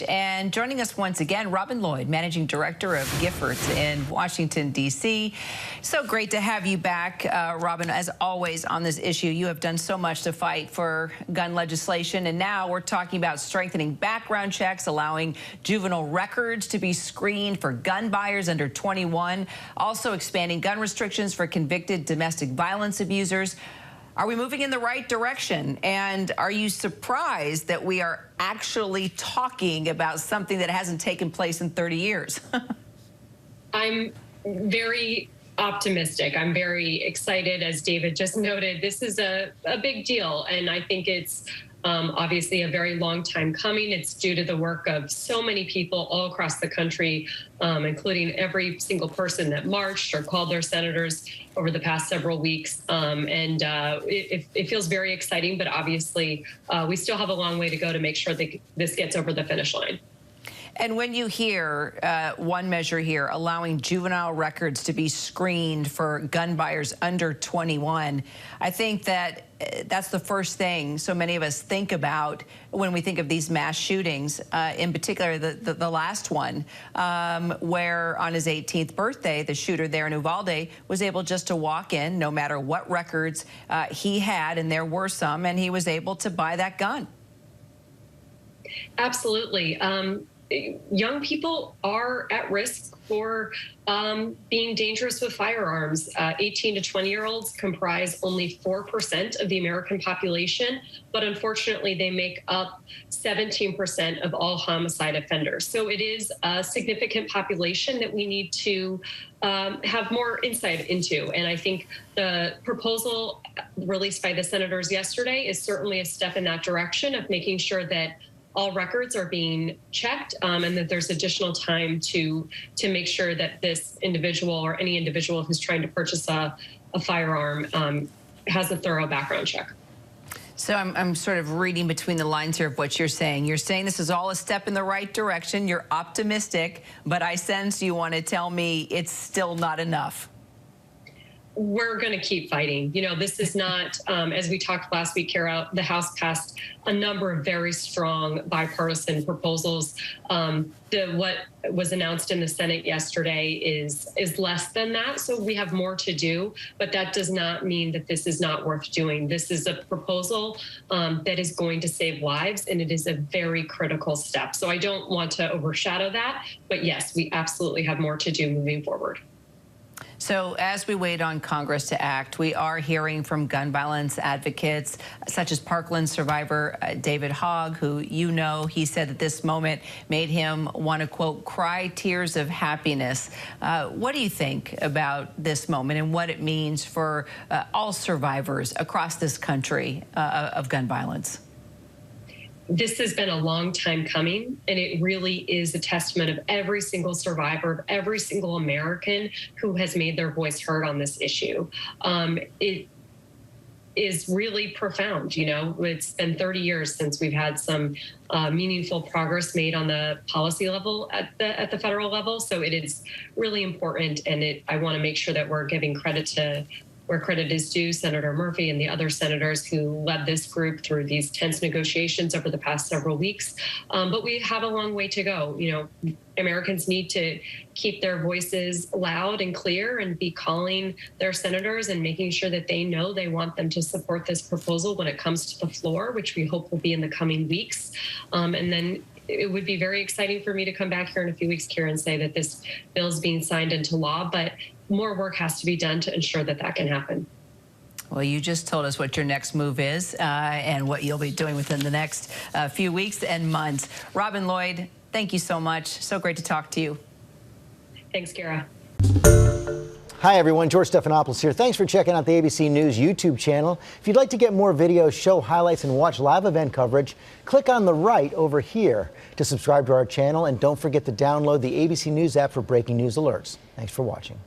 And joining us once again, Lloyd, Managing Director of Giffords in Washington, D.C. So great to have you back, Robin. As always on this issue, you have done so much to fight for gun legislation, and now we're talking about strengthening background checks, allowing juvenile records to be screened for gun buyers under 21, also expanding gun restrictions for convicted domestic violence abusers. Are we moving in the right direction? And are you surprised that we are actually talking about something that hasn't taken place in 30 years? I'm very optimistic. I'm very excited. As David just noted, this is a big deal. And I think it's obviously a very long time coming. It's due to the work of so many people all across the country, including every single person that marched or called their senators over the past several weeks. It feels very exciting, but obviously we still have a long way to go to make sure that this gets over the finish line. And when you hear one measure here, allowing juvenile records to be screened for gun buyers under 21, I think that that's the first thing so many of us think about when we think of these mass shootings, in particular the last one, where on his 18th birthday, the shooter there in Uvalde was able just to walk in, no matter what records he had, and there were some, and he was able to buy that gun. Absolutely. Young people are at risk for being dangerous with firearms. 18 to 20-year-olds comprise only 4% of the American population, but unfortunately they make up 17% of all homicide offenders. So it is a significant population that we need to have more insight into. And I think the proposal released by the senators yesterday is certainly a step in that direction of making sure that all records are being checked, and that there's additional time to make sure that this individual or any individual who's trying to purchase a firearm has a thorough background check. So I'm sort of reading between the lines here of what you're saying. You're saying this is all a step in the right direction. You're optimistic, but I sense you want to tell me it's still not enough. We're going to keep fighting. You know, this is not, as we talked last week, Kara, the House passed a number of very strong bipartisan proposals. What was announced in the Senate yesterday is less than that. So we have more to do, but that does not mean that this is not worth doing. This is a proposal that is going to save lives, and it is a very critical step. So I don't want to overshadow that, but yes, we absolutely have more to do moving forward. So as we wait on Congress to act, we are hearing from gun violence advocates such as Parkland survivor David Hogg, who he said that this moment made him want to, quote, cry tears of happiness. What do you think about this moment and what it means for all survivors across this country of gun violence? This has been a long time coming, and it really is a testament of every single survivor, of every single American who has made their voice heard on this issue. It is really profound. You know, it's been 30 years since we've had some meaningful progress made on the policy level at the federal level. So it is really important, and I want to make sure that we're giving credit to where credit is due, Senator Murphy and the other senators who led this group through these tense negotiations over the past several weeks. But we have a long way to go. You know, Americans need to keep their voices loud and clear and be calling their senators and making sure that they know they want them to support this proposal when it comes to the floor, which we hope will be in the coming weeks. And then it would be very exciting for me to come back here in a few weeks, Karen, and say that this bill is being signed into law, but more work has to be done to ensure that that can happen. Well, you just told us what your next move is and what you'll be doing within the next few weeks and months. Lloyd, thank you so much. So great to talk to you. Thanks, Kara. Hi, everyone. George Stephanopoulos here. Thanks for checking out the ABC News YouTube channel. If you'd like to get more videos, show highlights, and watch live event coverage, click on the right over here to subscribe to our channel. And don't forget to download the ABC News app for breaking news alerts. Thanks for watching.